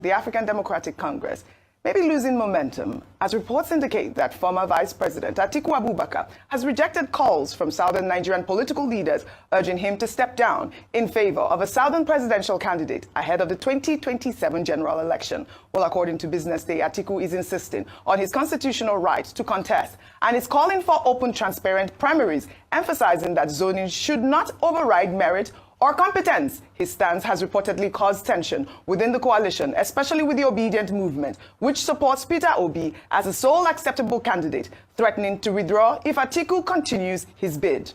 the African Democratic Congress may be losing momentum, as reports indicate that former Vice President Atiku Abubakar has rejected calls from southern Nigerian political leaders urging him to step down in favor of a southern presidential candidate ahead of the 2027 general election. Well, according to Business Day, Atiku is insisting on his constitutional right to contest and is calling for open, transparent primaries, emphasizing that zoning should not override merit or competence. His stance has reportedly caused tension within the coalition, especially with the Obedient Movement, which supports Peter Obi as the sole acceptable candidate, threatening to withdraw if Atiku continues his bid.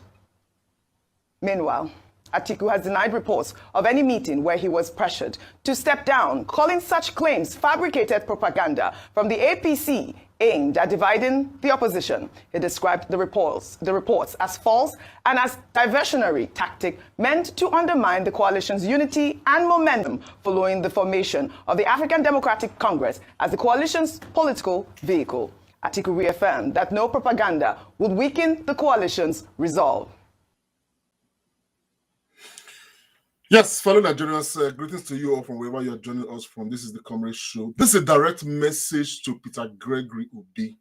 Meanwhile, Atiku has denied reports of any meeting where he was pressured to step down, calling such claims fabricated propaganda from the APC aimed at dividing the opposition. He described the reports as false and as diversionary tactic meant to undermine the coalition's unity and momentum following the formation of the African Democratic Congress as the coalition's political vehicle. Atiku reaffirmed that no propaganda would weaken the coalition's resolve. Yes, fellow Nigerians, greetings to you all from wherever you're joining us from. This is the Comrade Show. This is a direct message to Peter Gregory Obi.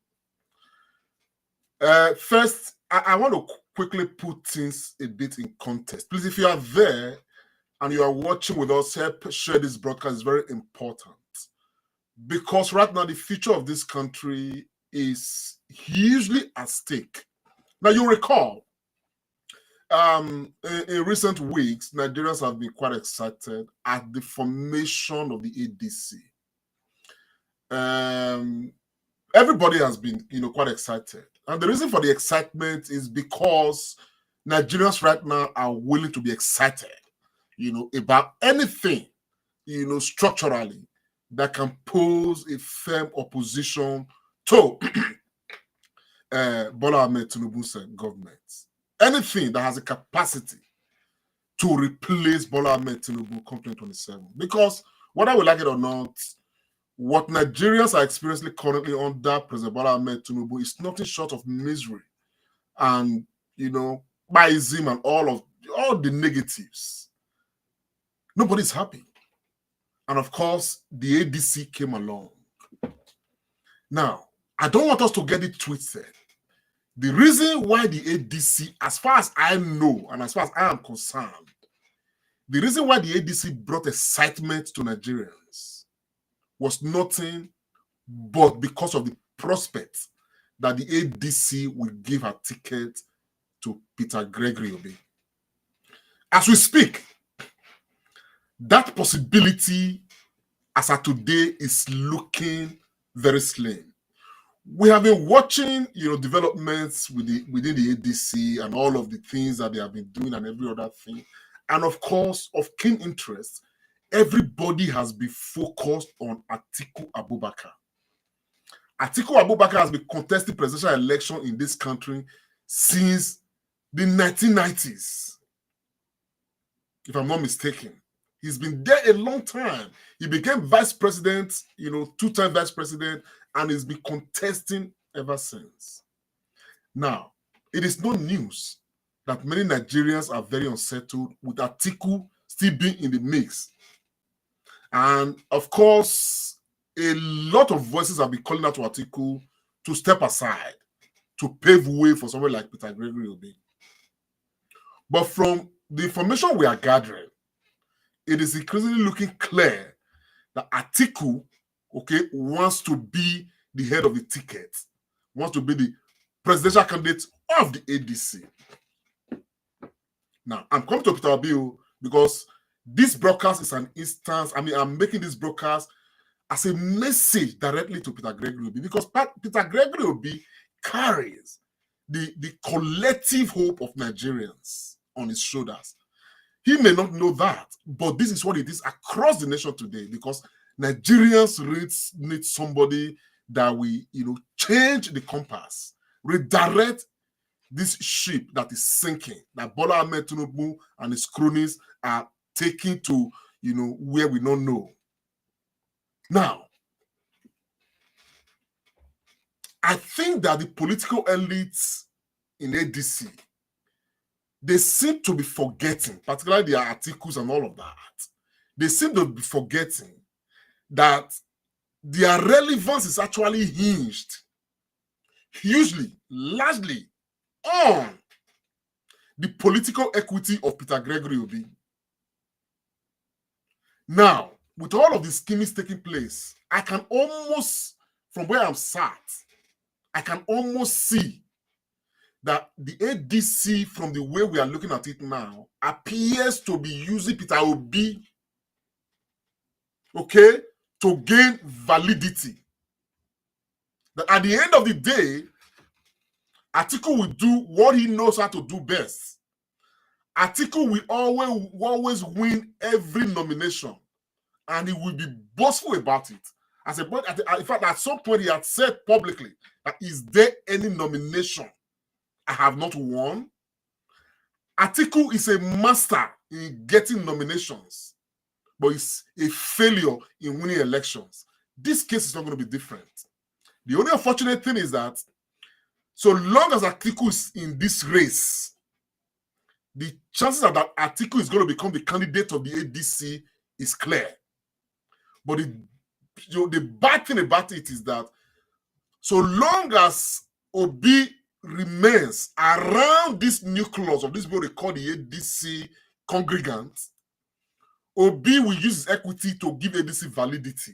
First, I want to quickly put things a bit in context. Please, if you are there and you are watching with us, help share this broadcast. It's very important. Because right now, the future of this country is hugely at stake. Now, you recall, in recent weeks, Nigerians have been quite excited at the formation of the ADC. Everybody has been, quite excited. And the reason for the excitement is because Nigerians right now are willing to be excited, about anything, structurally that can pose a firm opposition to Bola Ahmed Tinubu's government. Anything that has a capacity to replace Bola Ahmed Tinubu come 2027. Because whether we like it or not, what Nigerians are experiencing currently under President Bola Ahmed Tinubu is nothing short of misery and, biasm and all the negatives. Nobody's happy. And of course, the ADC came along. Now, I don't want us to get it twisted. The reason why the ADC, as far as I know and as far as I am concerned, the reason why the ADC brought excitement to Nigerians was nothing but because of the prospect that the ADC will give a ticket to Peter Gregory Obi. As we speak, that possibility as of today is looking very slim. We have been watching, developments within the ADC and all of the things that they have been doing and every other thing. And of course, of keen interest, everybody has been focused on Atiku Abubakar. Atiku Abubakar has been contesting presidential election in this country since the 1990s, if I'm not mistaken. He's been there a long time. He became vice president, two-time vice president, and he's been contesting ever since. Now, it is no news that many Nigerians are very unsettled with Atiku still being in the mix. And of course, a lot of voices have been calling out to Atiku to step aside, to pave way for someone like Peter Gregory Obi. But from the information we are gathering, it is increasingly looking clear that Atiku, wants to be the head of the ticket, wants to be the presidential candidate of the ADC. Now, I'm coming to Peter Obi because this broadcast is an instance. I'm making this broadcast as a message directly to Peter Gregory Obi because Peter Gregory Obi carries the collective hope of Nigerians on his shoulders. He may not know that, but this is what it is across the nation today because Nigerians need somebody that will, change the compass, redirect this ship that is sinking, that Bola Ahmed Tinubu and his cronies are taking to, where we don't know. Now, I think that the political elites in ADC, they seem to be forgetting, particularly the articles and all of that. They seem to be forgetting that their relevance is actually hinged, hugely, largely, on the political equity of Peter Gregory Obi. Now, with all of the scheming taking place, I can almost, from where I'm sat, I can almost see that the ADC, from the way we are looking at it now, appears to be using Peter Obi, okay, to gain validity. That at the end of the day, Atiku will do what he knows how to do best. Atiku will always win every nomination, and he will be boastful about it. As a point, in fact, at some point he had said publicly that, is there any nomination I have not won? Atiku is a master in getting nominations, but it's a failure in winning elections. This case is not going to be different. The only unfortunate thing is that so long as Atiku is in this race, the chances of that Atiku is going to become the candidate of the ADC is clear. But the bad thing about it is that so long as Obi remains around this nucleus of this what they call the ADC congregants, Obi will use his equity to give ADC validity.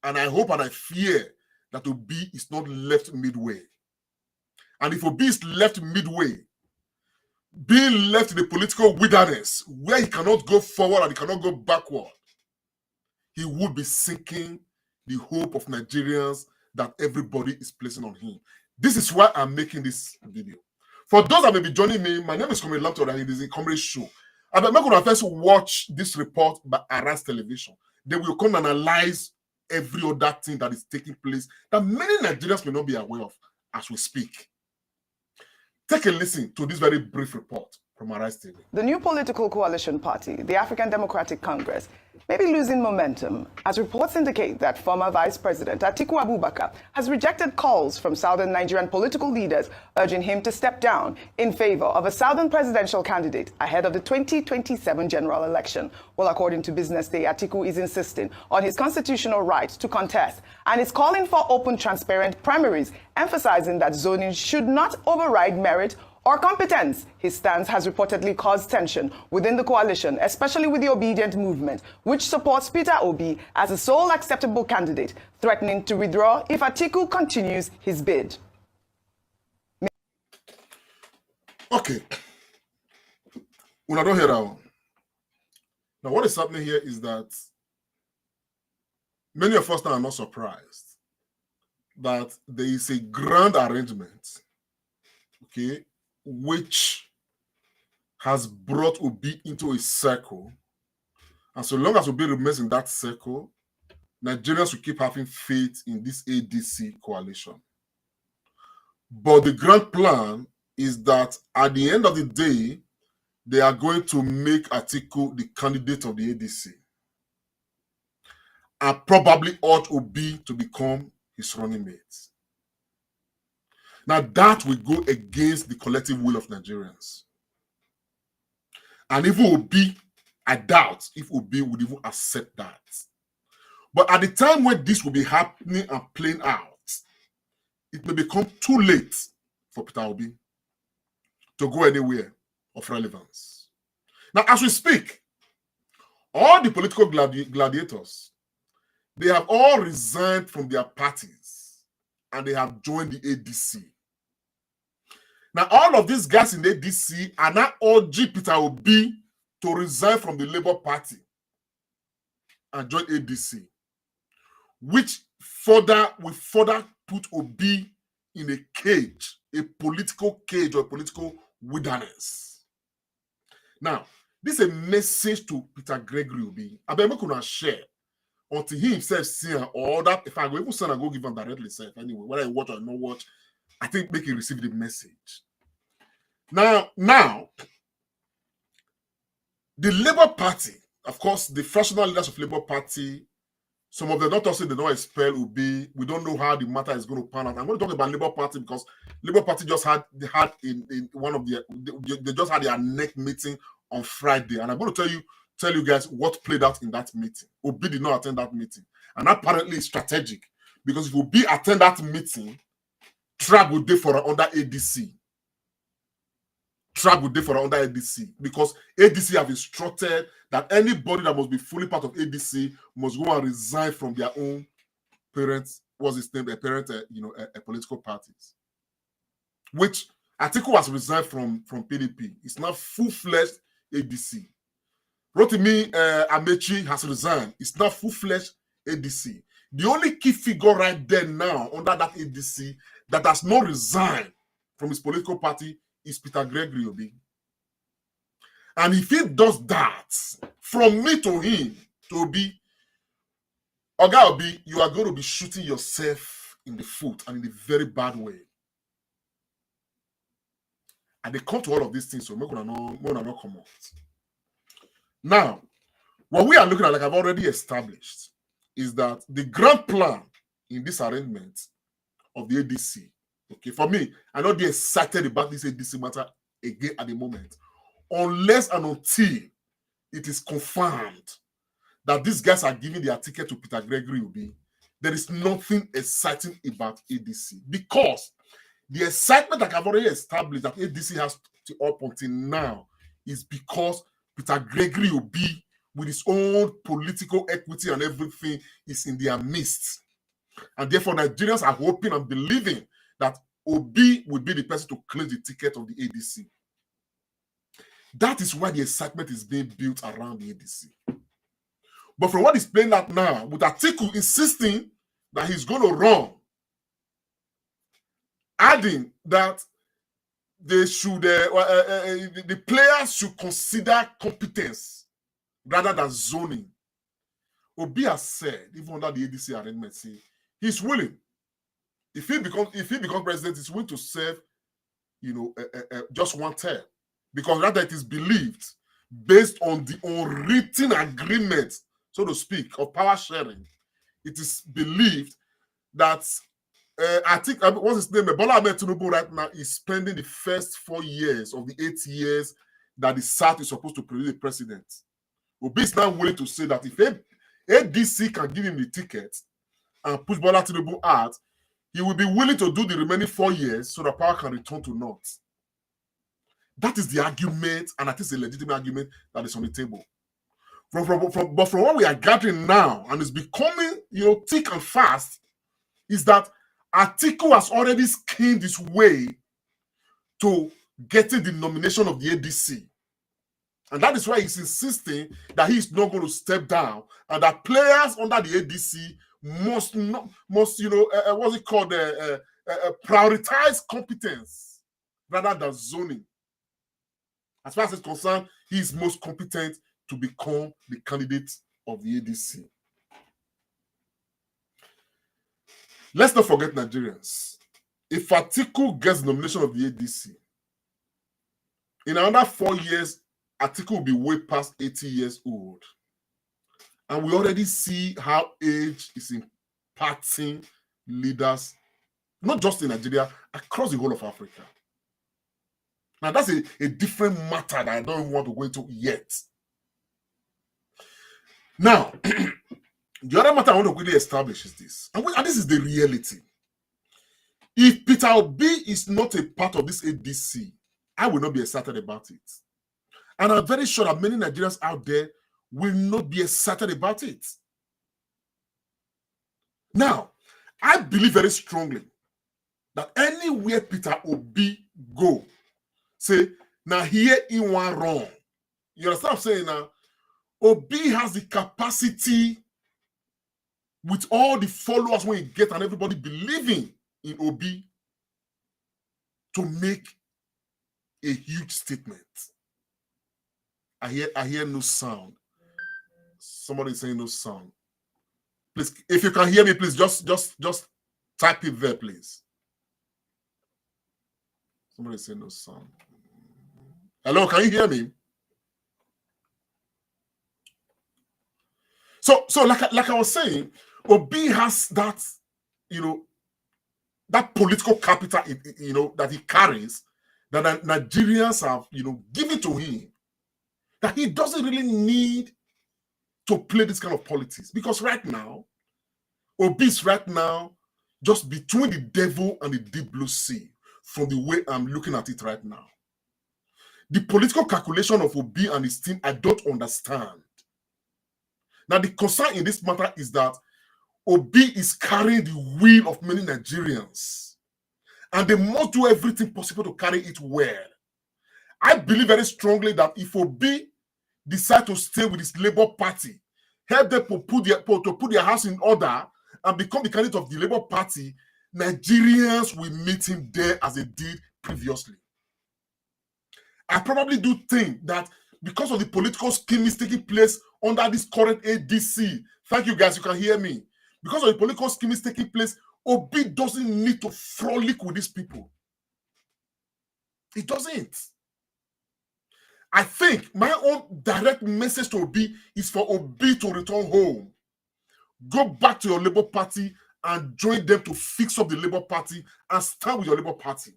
And I hope and I fear that Obi is not left midway. And if Obi is left midway, being left in a political wilderness where he cannot go forward and he cannot go backward, he would be sinking the hope of Nigerians that everybody is placing on him. This is why I'm making this video. For those that may be joining me, my name is Comrade Laptop and it is a Comrade Show. I'm not going to first watch this report by Aras Television. They will come and analyze every other thing that is taking place that many Nigerians may not be aware of as we speak. Take a listen to this very brief report from Arise TV. The new political coalition party, the African Democratic Congress, may be losing momentum as reports indicate that former Vice President Atiku Abubakar has rejected calls from southern Nigerian political leaders urging him to step down in favor of a southern presidential candidate ahead of the 2027 general election. Well, according to Business Day, Atiku is insisting on his constitutional right to contest and is calling for open, transparent primaries, emphasizing that zoning should not override merit or competence. His stance has reportedly caused tension within the coalition, especially with the Obedient Movement, which supports Peter Obi as the sole acceptable candidate, threatening to withdraw if Atiku continues his bid. Okay. When I don't hear that one. Now, what is happening here is that many of us now are not surprised that there is a grand arrangement, okay, which has brought Obi into a circle. And so long as Obi remains in that circle, Nigerians will keep having faith in this ADC coalition. But the grand plan is that at the end of the day, they are going to make Atiku the candidate of the ADC and probably ought Obi to become his running mate. Now, that will go against the collective will of Nigerians. And even Obi, I doubt if Obi would even accept that. But at the time when this will be happening and playing out, it may become too late for Peter Obi to go anywhere of relevance. Now, as we speak, all the political gladiators, they have all resigned from their parties and they have joined the ADC. Now, all of these guys in the ADC are now urging Peter Obi to resign from the Labour Party and join ADC, which will further put Obi in a cage, a political cage or a political wilderness. Now, this is a message to Peter Gregory Obi. I bet I'm going to share until he himself see or that if I go even send, I go give him directly self anyway, whether I watch or not watch. I think make him receive the message. Now, the Labour Party, of course, the fractional leaders of Labour Party, some of them not also they don't expel Obi. We don't know how the matter is going to pan out. I'm going to talk about Labour Party because Labour Party just had in one of they just had their neck meeting on Friday, and I'm going to tell you guys what played out in that meeting. Obi did not attend that meeting, And apparently it's strategic. Because if Obi attend that meeting, trap will day for under ADC. Trap will day for under ADC. Because ADC have instructed that anybody that must be fully part of ADC must go and resign from their own parents, what's his name, political parties. Which Atiku has resigned from PDP. It's now full-fledged ADC. Rotimi Amechi has resigned. It's now full-fledged ADC. The only key figure right there now under that ADC that has not resigned from his political party is Peter Obi. And if he does that, from me to him, to Obi, Oga Obi, you are going to be shooting yourself in the foot and in a very bad way. And they come to all of these things, so we're not come out. Now, what we are looking at, like I've already established, is that the grand plan in this arrangement of the ADC, okay, for me, I'm not excited about this ADC matter again at the moment, unless and until it is confirmed that these guys are giving their ticket to Peter Obi. There is nothing exciting about ADC, because the excitement that I've already established that ADC has to up until now is because Peter Obi, with his own political equity and everything, is in their midst. And therefore, Nigerians are hoping and believing that Obi will be the person to claim the ticket of the ADC. That is why the excitement is being built around the ADC. But from what is playing out now, with Atiku insisting that he's going to run, adding that they should, the players should consider competence rather than zoning. Obi has said, even under the ADC arrangement, he's willing. If he becomes president, he's willing to serve, just one term, because rather it is believed, based on the unwritten agreement, so to speak, of power sharing, it is believed that I think what's his name? Bola Ahmed Tinubu right now is spending the first 4 years of the 8 years that the South is supposed to produce the president. Obi is now willing to say that if ADC can give him the ticket and push Bola Tinubu out, he will be willing to do the remaining 4 years so that power can return to North. That is the argument, and I think it's a legitimate argument that is on the table. But from what we are gathering now, and it's becoming thick and fast, is that Atiku has already schemed his way to getting the nomination of the ADC. And that is why he's insisting that he is not going to step down, and that players under the ADC must prioritize competence rather than zoning. As far as it's concerned, he is most competent to become the candidate of the ADC. Let's not forget Nigerians. If Atiku gets the nomination of the ADC, in another 4 years, Atiku will be way past 80 years old. And we already see how age is impacting leaders, not just in Nigeria, across the whole of Africa. Now, that's a different matter that I don't even want to go into yet. Now, the other matter I want to quickly establish is this, and this is the reality. If Peter Obi is not a part of this ADC, I will not be excited about it. And I'm very sure that many Nigerians out there will not be excited about it. Now, I believe very strongly that anywhere Peter Obi go, say, now here in one wrong. You understand what I'm saying now? Obi has the capacity, with all the followers when he get and everybody believing in Obi, to make a huge statement. I hear no sound. Somebody is saying no sound. Please, if you can hear me, please just type it there, please. Somebody is saying no sound. Hello, can you hear me? So like I was saying, Obi has that, that political capital, that he carries, that Nigerians have, given to him, that he doesn't really need to play this kind of politics. Because right now, Obi is right now just between the devil and the deep blue sea from the way I'm looking at it right now. The political calculation of Obi and his team, I don't understand. Now, the concern in this matter is that Obi is carrying the will of many Nigerians, and they must do everything possible to carry it well. I believe very strongly that if Obi decide to stay with his Labour Party, help them to put their house in order and become the candidate of the Labour Party, Nigerians will meet him there as they did previously. I probably do think that because of the political scheme taking place under this current ADC, thank you guys, you can hear me. Because of the political scheme taking place, Obi doesn't need to frolic with these people. He doesn't. I think my own direct message to Obi is for Obi to return home. Go back to your Labour Party and join them to fix up the Labour Party and stand with your Labour Party.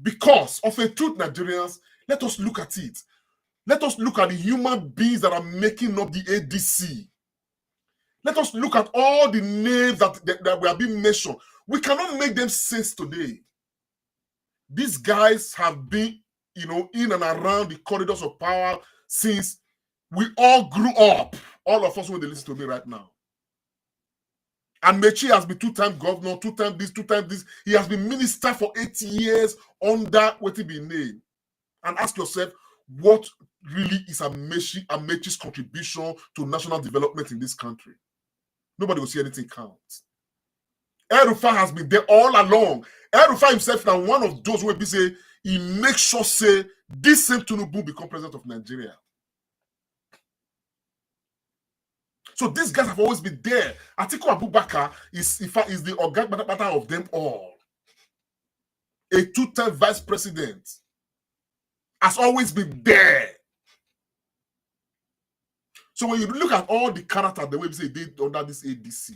Because of a truth, Nigerians, let us look at it. Let us look at the human beings that are making up the ADC. Let us look at all the names that were being mentioned. We cannot make them sense today. These guys have been, in and around the corridors of power since we all grew up. All of us, when they listen to me right now. And Mechi has been two-time governor, two-time this. He has been minister for 8 years under what he be named. And ask yourself, what really is Amechi's contribution to national development in this country? Nobody will see anything count. El-Rufai has been there all along. El-Rufai himself now one of those who will be say he makes sure say this same Tinubu become president of Nigeria. So these guys have always been there. Atiku Abubakar is, in fact, is the organ of them all. A two-time vice president has always been there. So when you look at all the character, the way we say they did under this ADC,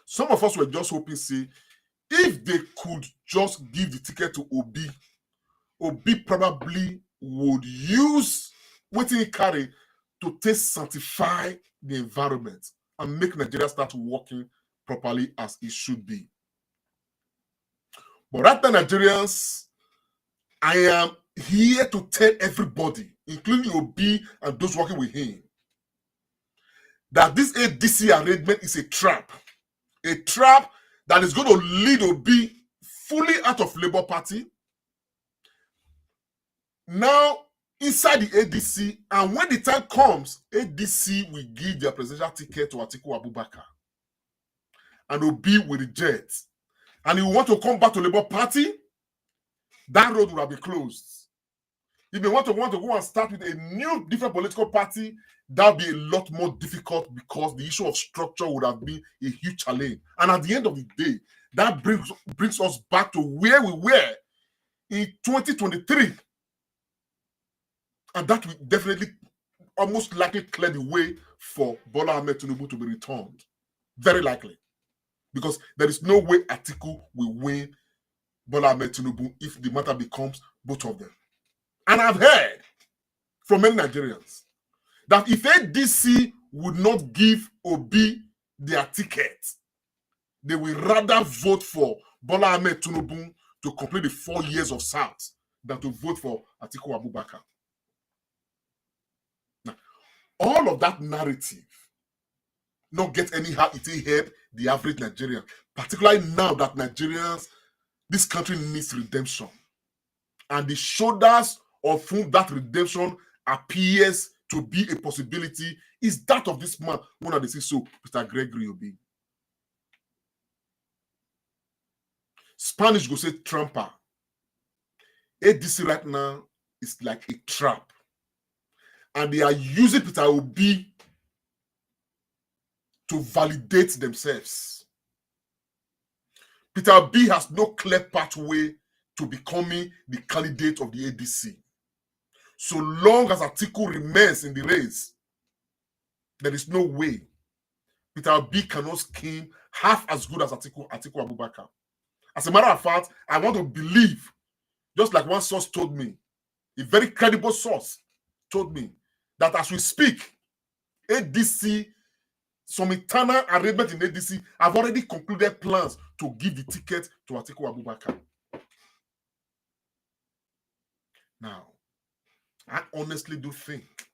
some of us were just hoping, say, if they could just give the ticket to Obi, Obi probably would use what he carry to sanctify the environment and make Nigeria start working properly as it should be. But right now, Nigerians, I am here to tell everybody, including Obi and those working with him, that this ADC arrangement is a trap that is going to lead Obi fully out of Labour Party, now inside the ADC, and when the time comes, ADC will give their presidential ticket to Atiku Abubakar, and Obi will reject, and he will want to come back to Labour Party. That road will have been closed. If they want to go and start with a new, different political party, that would be a lot more difficult because the issue of structure would have been a huge challenge. And at the end of the day, that brings us back to where we were in 2023. And that will definitely, almost likely, clear the way for Bola Ahmed Tinubu to be returned. Very likely. Because there is no way Atiku will win Bola Ahmed Tinubu if the matter becomes both of them. And I've heard from many Nigerians that if ADC would not give Obi their ticket, they will rather vote for Bola Ahmed Tinubu to complete the 4 years of SARS than to vote for Atiku Abubakar. Now, all of that narrative not get anyhow it will help the average Nigerian, particularly now that Nigerians, this country needs redemption. And the shoulders of whom that redemption appears to be a possibility is that of this man, one of the so Peter Gregory Obi. Spanish go say tramper. ADC right now is like a trap. And they are using Peter Obi to validate themselves. Peter Obi has no clear pathway to becoming the candidate of the ADC. So long as Atiku remains in the race, there is no way Peter Obi cannot scheme half as good as Atiku Abubakar. As a matter of fact, I want to believe, just like one source told me, a very credible source told me, that as we speak, ADC some internal arrangement in ADC have already concluded plans to give the ticket to Atiku Abubakar. Now, I honestly do think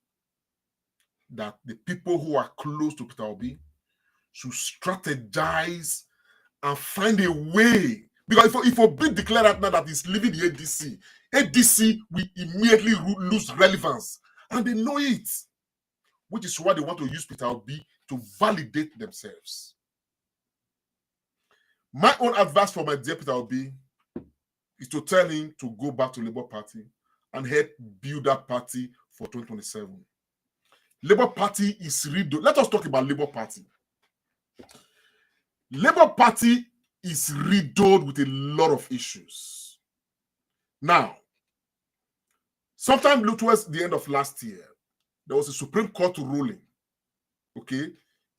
that the people who are close to Peter Obi should strategize and find a way. Because if Obi declare right now that he's leaving the ADC, ADC will immediately lose relevance. And they know it. Which is why they want to use Peter Obi to validate themselves. My own advice for my dear Peter Obi is to tell him to go back to Labour Party and help build that party for 2027. Labour Party is riddled. Let us talk about Labour Party. Labour Party is riddled with a lot of issues. Now, sometime towards the end of last year, there was a Supreme Court ruling, okay,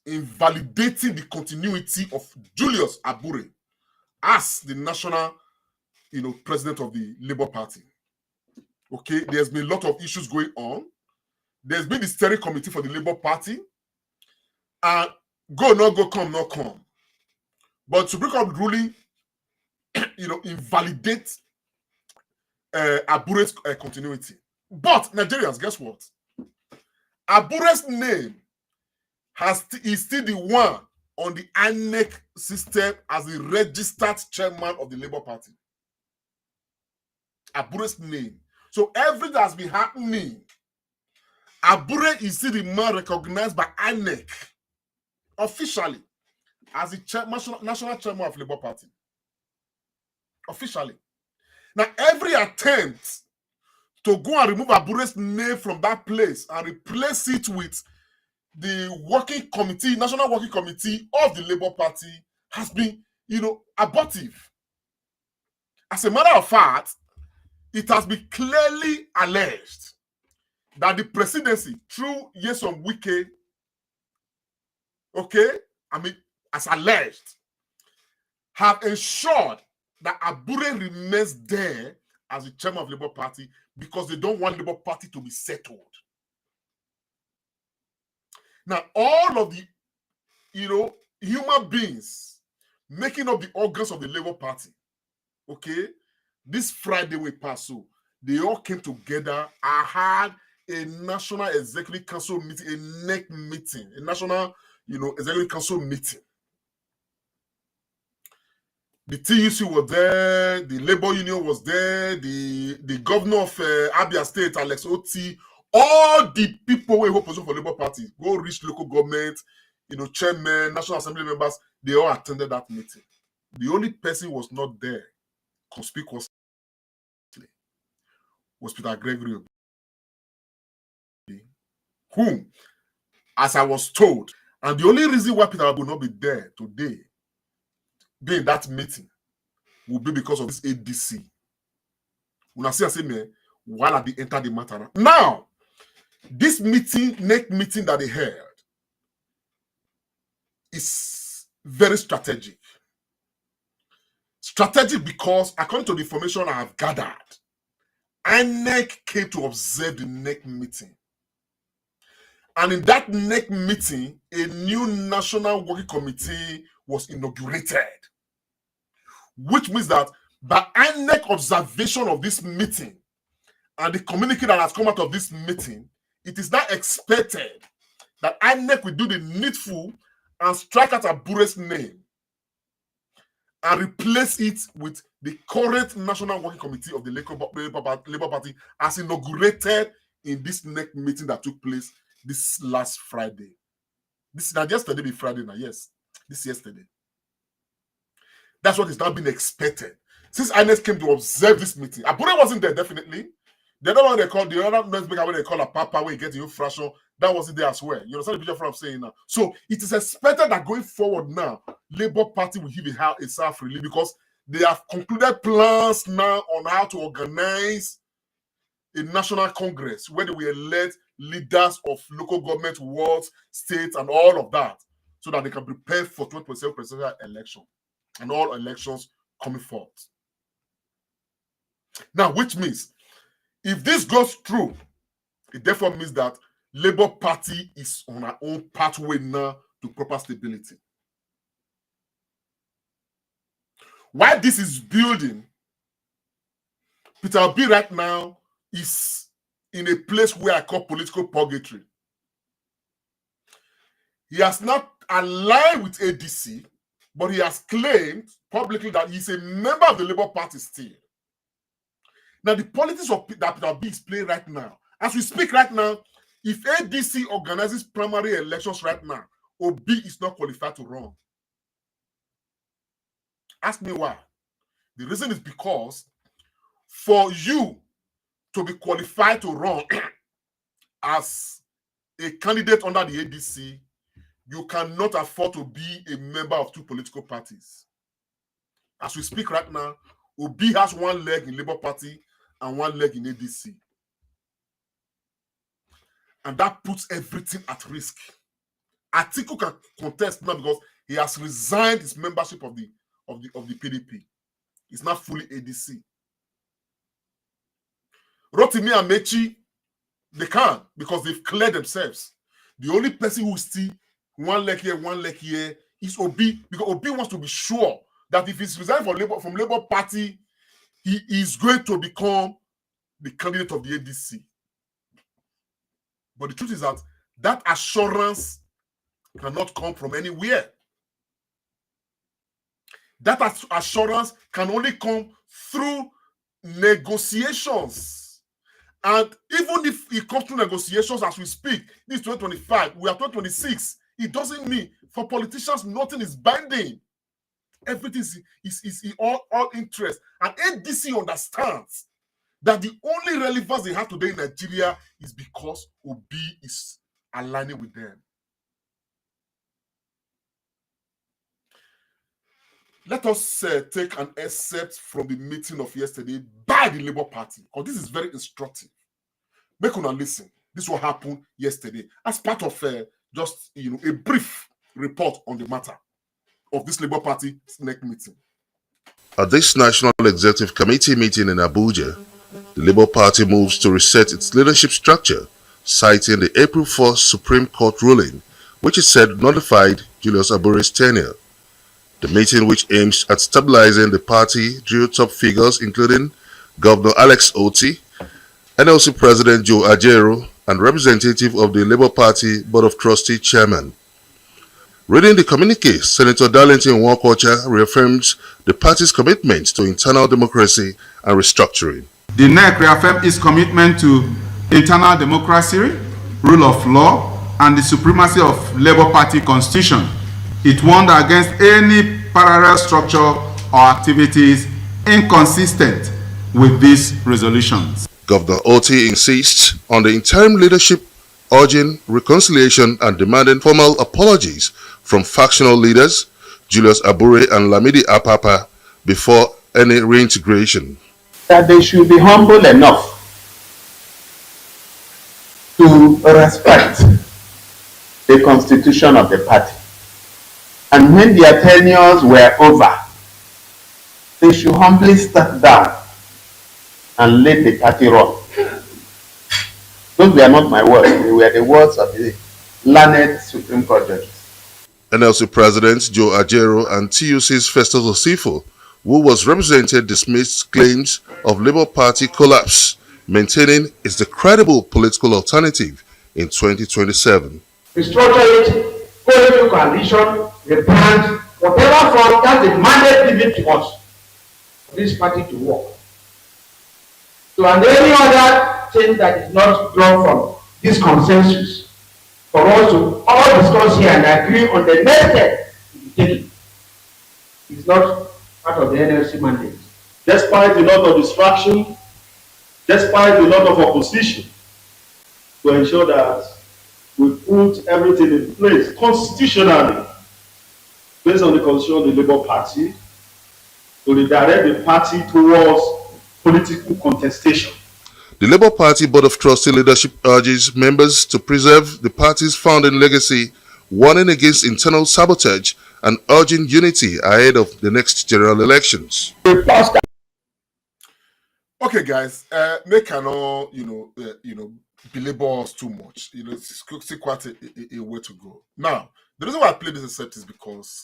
invalidating the continuity of Julius Abure as the national, president of the Labour Party. Okay, there's been a lot of issues going on. There's been the steering committee for the Labour Party, and go, not go, come, not come. But Supreme Court ruling, invalidates Abure's continuity. But Nigerians, guess what? Abure's name is still the one on the INEC system as the registered chairman of the Labour Party. Abure's name. So everything that has been happening, Abure is still the man recognized by INEC officially as the national chairman of Labour Party. Officially. Now, every attempt to go and remove Abure's name from that place and replace it with the working committee, national working committee of the Labour Party has been, abortive. As a matter of fact, it has been clearly alleged that the presidency, through Nyesom Wike, as alleged, have ensured that Abure remains there as the chairman of the Labour Party because they don't want Labour Party to be settled. Now, all of the, human beings making up the organs of the Labour Party, okay, this Friday we passed, so they all came together. I had a National Executive Council meeting, a NEC meeting, a National, Executive Council meeting. The TUC was there, the Labour Union was there, the governor of Abia State, Alex Oti, all the people who position for Labour Party, go reach local government, chairman, National Assembly members, they all attended that meeting. The only person who was not there, conspicuously, was Peter Gregory, whom, as I was told, and the only reason why Peter will not be there today, be in that meeting, will be because of this ADC. When I say me, while they enter the matter. Now, this meeting, next meeting that they held, is very strategic. Strategic because, according to the information I have gathered, INEC came to observe the NEC meeting. And in that NEC meeting, a new National Working Committee was inaugurated. Which means that by INEC observation of this meeting and the communique that has come out of this meeting, it is now expected that INEC will do the needful and strike out Abure's name and replace it with the current National Working Committee of the Labour Party as inaugurated in this NEC meeting that took place this last Friday. This is not yesterday, be Friday now, yes. This yesterday. That's what is now being expected. Since INEC came to observe this meeting, Abure wasn't there, definitely. The other one they call, the other noisemaker when they call a papa, where you get your fraction, that wasn't there as well. You understand the picture of what I'm saying now? So it is expected that going forward now, Labour Party will give a self-relief because they have concluded plans now on how to organize a national congress where they will elect leaders of local government, wards, states, and all of that, so that they can prepare for 2027 presidential election and all elections coming forth. Now, which means, if this goes through, it therefore means that Labour Party is on our own pathway now to proper stability. While this is building, Peter Obi right now is in a place where I call political purgatory. He has not aligned with ADC, but he has claimed publicly that he's a member of the Labour Party still. Now, the politics of that Peter Obi is playing right now, as we speak right now, if ADC organizes primary elections right now, Obi is not qualified to run. Ask me why. The reason is because for you to be qualified to run as a candidate under the ADC, you cannot afford to be a member of two political parties. As we speak right now, Obi has one leg in Labour Party and one leg in ADC. And that puts everything at risk. Atiku can contest now because he has resigned his membership of the PDP. He's not fully ADC. Rotimi and Mechi, they can't because they've cleared themselves. The only person who still one leg here is Obi, because Obi wants to be sure that if he's resigned from Labour Party, he is going to become the candidate of the ADC. But the truth is that assurance cannot come from anywhere. That assurance can only come through negotiations. And even if it comes through negotiations as we speak, this is 2025, we are 2026, it doesn't mean for politicians nothing is binding. Everything is all interest. And ADC understands that the only relevance they have today in Nigeria is because Obi is aligning with them. Let us take an excerpt from the meeting of yesterday by the Labour Party, because this is very instructive. Make una listen. This is what happened yesterday as part of just a brief report on the matter of this Labour Party next meeting. At this National Executive Committee meeting in Abuja, the Labour Party moves to reset its leadership structure, citing the April 4th Supreme Court ruling, which it said nullified Julius Abure's tenure. The meeting, which aims at stabilizing the party, drew top figures including Governor Alex Otti, NLC President Joe Ajaero, and representative of the Labour Party Board of Trustee Chairman. Reading the communique, Senator Darlington Nwankwocha reaffirms the party's commitment to internal democracy and restructuring. The NEC reaffirmed its commitment to internal democracy, rule of law, and the supremacy of Labour Party constitution. It warned against any parallel structure or activities inconsistent with these resolutions. Governor Otti insists on the interim leadership urging reconciliation and demanding formal apologies from factional leaders, Julius Abure and Lamidi Apapa, before any reintegration. That they should be humble enough to respect the constitution of the party. And when their tenures were over, they should humbly step down and let the party run. Those were not my words, they were the words of the learned Supreme Court judges. NLC President Joe Ajaero and TUC's Festus Osifo, who was represented, dismissed claims of Labour Party collapse, maintaining it's the credible political alternative in 2027. Restructure it, go into coalition, rebrand, whatever form, that's the mandate given to us for this party to work. So, and any other thing that is not drawn from this consensus, for us to all discuss here and agree on the next step to be taken, is not part of the NLC mandate. Despite a lot of distraction, despite a lot of opposition, to ensure that we put everything in place constitutionally, based on the constitution of the Labour Party, to redirect the party towards political contestation. The Labour Party Board of Trustee leadership urges members to preserve the party's founding legacy, warning against internal sabotage and urging unity ahead of the next general elections. Okay, guys, make cannot belabor us too much. It's still quite a way to go. Now, The reason why I play this except is because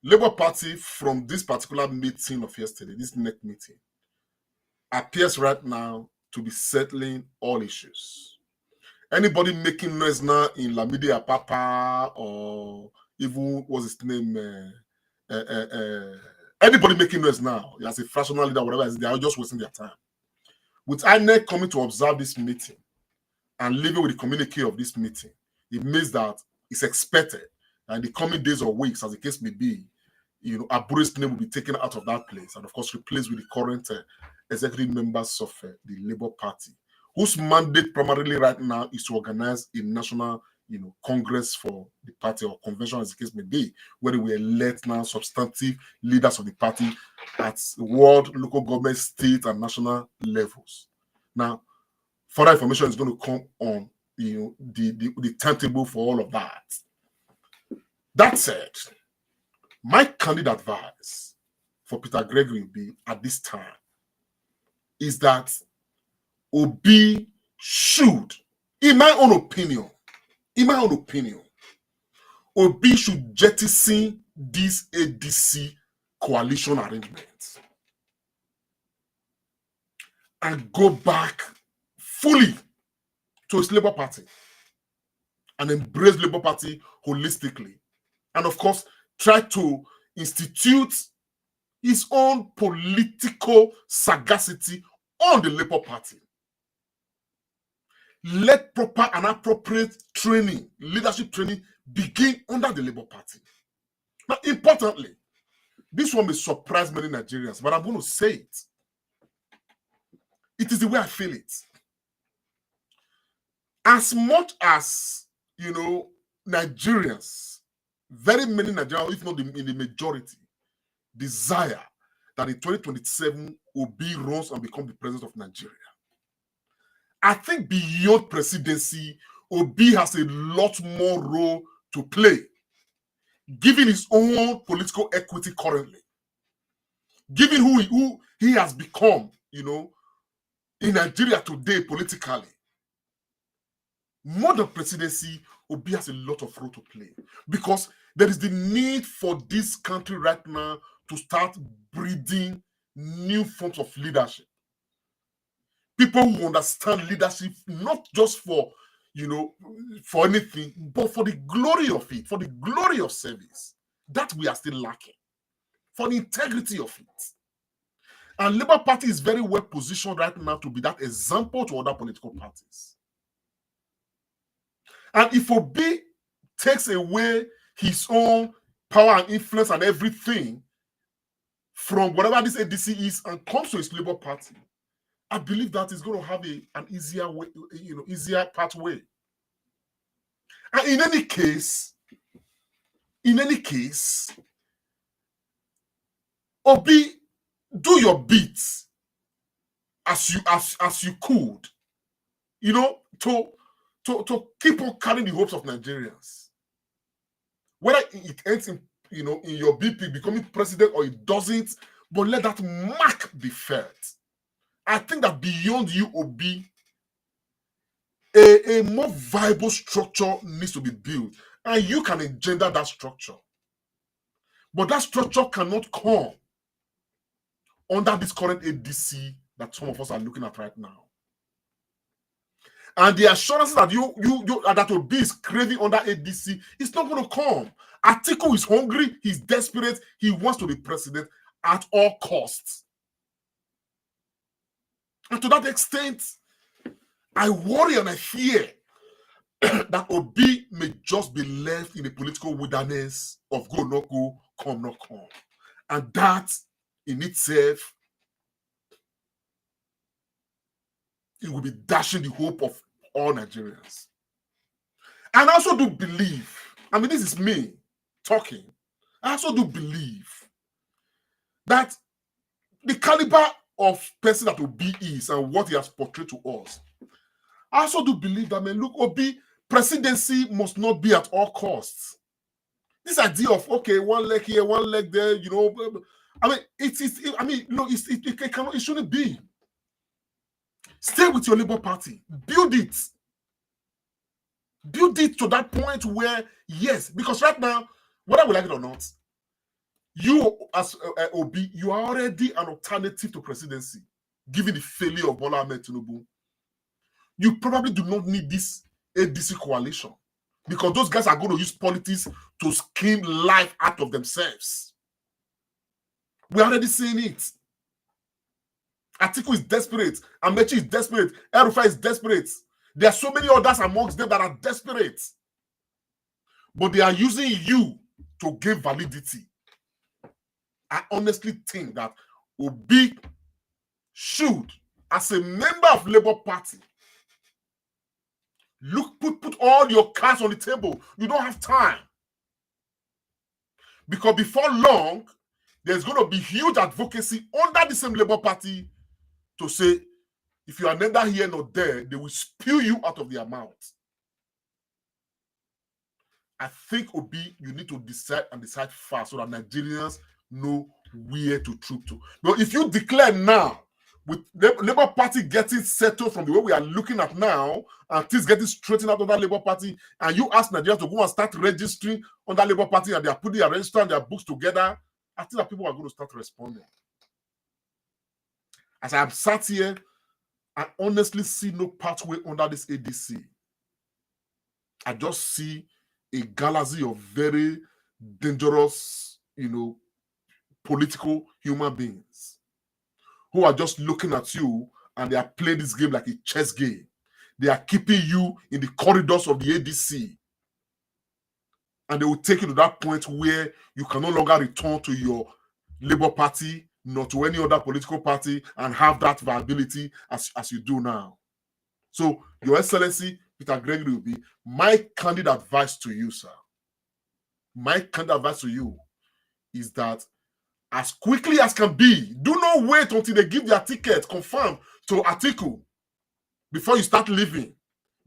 Labour Party, from this particular meeting of yesterday, this next meeting, appears right now to be settling all issues. Anybody making noise now in Lamidi Apapa or even what's his name? Anybody making noise now as a fractional leader, whatever, they are just wasting their time. With INEC coming to observe this meeting and leaving with the communique of this meeting, it means that it's expected that in the coming days or weeks, as the case may be, Abure's name will be taken out of that place and, of course, replaced with the current executive members of the Labour Party, whose mandate primarily right now is to organize a national, congress for the party or convention, as the case may be, where they will elect now substantive leaders of the party at world, local government, state, and national levels. Now, further information is going to come on, the timetable for all of that. That said, my candid advice for Peter Gregory Obi at this time is that Obi should, in my own opinion, Obi should jettison this ADC coalition arrangement and go back fully to his Labour Party and embrace Labour Party holistically. And of course, try to institute his own political sagacity on the Labour Party. Let proper and appropriate training, leadership training, begin under the Labour Party. Now, importantly, this one may surprise many Nigerians, but I'm going to say it. It is the way I feel it. As much as, Nigerians, very many Nigerians, if not in the majority, desire that in 2027 Obi runs and become the president of Nigeria. I think beyond presidency, Obi has a lot more role to play, given his own political equity currently, given who he has become, in Nigeria today politically. More than presidency, Obi has a lot of role to play because there is the need for this country right now to start breeding new forms of leadership. People who understand leadership not just for, for anything, but for the glory of it, for the glory of service. That we are still lacking. For the integrity of it. And Labour Party is very well positioned right now to be that example to other political parties. And if Obi takes away his own power and influence and everything from whatever this ADC is and comes to his Labour Party, I believe that is going to have an easier way, easier pathway. And in any case, Obi, do your bit as you could, to keep on carrying the hopes of Nigerians. Whether it ends in your BP becoming president or it doesn't, but let that mark be felt. I think that beyond you, Obi, a more viable structure needs to be built, and you can engender that structure. But that structure cannot come under this current ADC that some of us are looking at right now. And the assurances that that Obi is craving under ADC is not going to come. Atiku is hungry, he's desperate, he wants to be president at all costs. And to that extent, I worry and I fear that Obi may just be left in a political wilderness of go, not go, come, not come. And that in itself, it will be dashing the hope of all Nigerians. And I also do believe, this is me talking, I also do believe that the caliber of person that Obi is and what he has portrayed to us, I also do believe that, look, Obi, presidency must not be at all costs. This idea of, okay, one leg here, one leg there, it shouldn't be. Stay with your Labour Party. Build it. Build it to that point where, yes, because right now, whether we like it or not, you as Obi, you are already an alternative to presidency, given the failure of Bola Ahmed Tinubu. You probably do not need this ADC coalition because those guys are going to use politics to skim life out of themselves. We're already seeing it. Atiku is desperate. Amechi is desperate. El-Rufai is desperate. There are so many others amongst them that are desperate. But they are using you to gain validity. I honestly think that Obi should, as a member of Labour Party, put all your cards on the table. You don't have time. Because before long, there's going to be huge advocacy under the same Labour Party to say, if you are neither here nor there, they will spew you out of their mouth. I think, Obi, you need to decide fast so that Nigerians know where to troop to. But if you declare now, with the Labour Party getting settled from the way we are looking at now, and things getting straightened out of that Labour Party, and you ask Nigerians to go and start registering on that Labour Party, and they are putting their register and their books together, I think that people are going to start responding. As I am sat here, I honestly see no pathway under this ADC. I just see a galaxy of very dangerous, political human beings who are just looking at you and they are playing this game like a chess game. They are keeping you in the corridors of the ADC. And they will take you to that point where you can no longer return to your Labour Party, nor to any other political party, and have that viability as you do now. So, Your Excellency, Peter Gregory Obi, my candid advice to you, sir, my candid advice to you is that as quickly as can be, do not wait until they give their ticket confirmed to Atiku before you start leaving.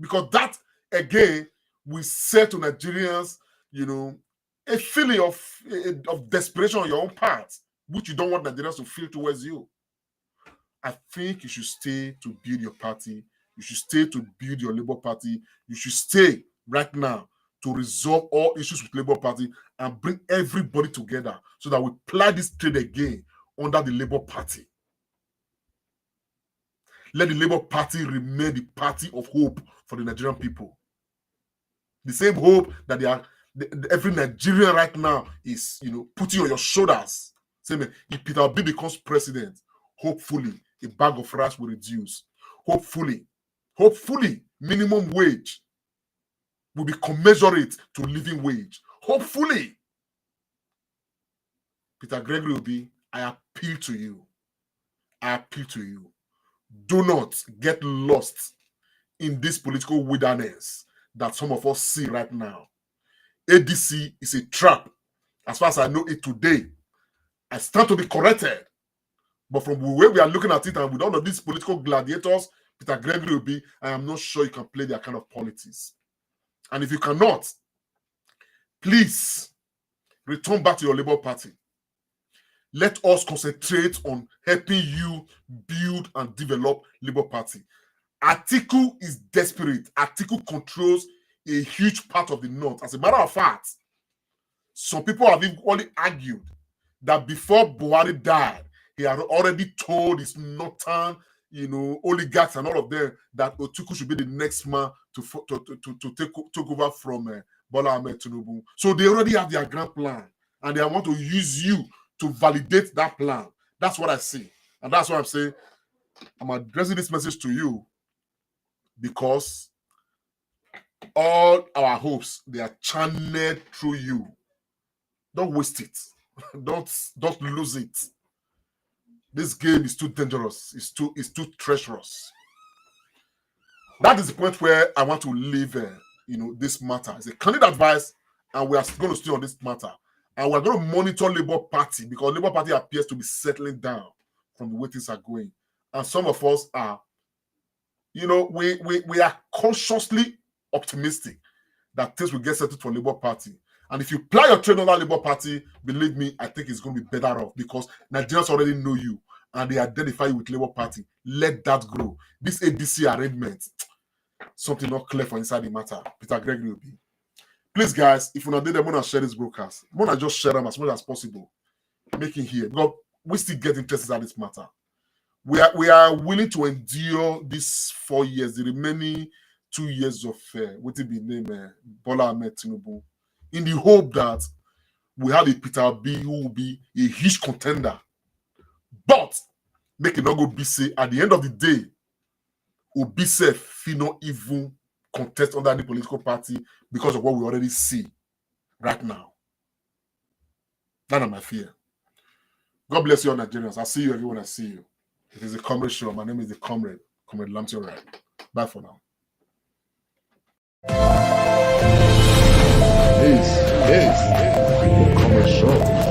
Because that, again, will say to Nigerians, a feeling of desperation on your own part, which you don't want Nigerians to feel towards you. I think you should stay to build your party. You should stay to build your Labour Party. You should stay right now to resolve all issues with Labour Party and bring everybody together so that we ply this trade again under the Labour Party. Let the Labour Party remain the party of hope for the Nigerian people. The same hope that every Nigerian right now is, putting on your shoulders. Saying, if Peter Obi becomes president, hopefully a bag of rice will reduce. Hopefully, minimum wage will be commensurate to living wage. Hopefully. Peter Gregory Obi, I appeal to you. Do not get lost in this political wilderness that some of us see right now. ADC is a trap. As far as I know it today, I stand to be corrected. But from the way we are looking at it and with all of these political gladiators, Peter Gregory Obi, I am not sure you can play that kind of politics. And if you cannot, please return back to your Labour Party. Let us concentrate on helping you build and develop Labour Party. Atiku is desperate. Atiku controls a huge part of the North. As a matter of fact, some people have equally argued that before Buhari died, he had already told his northern, oligarchs and all of them that Atiku should be the next man to take over from Bola Ahmed Tinubu. So they already have their grand plan, and they want to use you to validate that plan. That's what I see, and that's why I'm saying I'm addressing this message to you because all our hopes, they are channeled through you. Don't waste it. Don't lose it. This game is too dangerous. It's too treacherous. That is the point where I want to leave this matter. It's a candid advice, and we are going to stay on this matter. And we're going to monitor Labour Party because Labour Party appears to be settling down from the way things are going. And some of us are, we are consciously optimistic that things will get settled for Labour Party. And if you ply your trade on that Labour Party, believe me, I think it's going to be better off because Nigerians already know you and they identify you with Labour Party. Let that grow. This ADC arrangement, something not clear for inside the matter. Peter Gregory Obi. Please, guys, if you not did, I'm gonna share this broadcast. I'm gonna just share them as much as possible. Make it here. Because we still get interested in this matter. We are willing to endure these 4 years, the remaining 2 years of what it be named Bola Ahmed Tinubu, in the hope that we have a Peter Obi who will be a huge contender. But make it not go be say at the end of the day, Obi self not even contest under any political party because of what we already see right now. That's my fear. God bless you all Nigerians. I'll see you everyone I see you. It is a comrade show. My name is the Comrade Lamson Rai. Bye for now. This is the Comrade Show.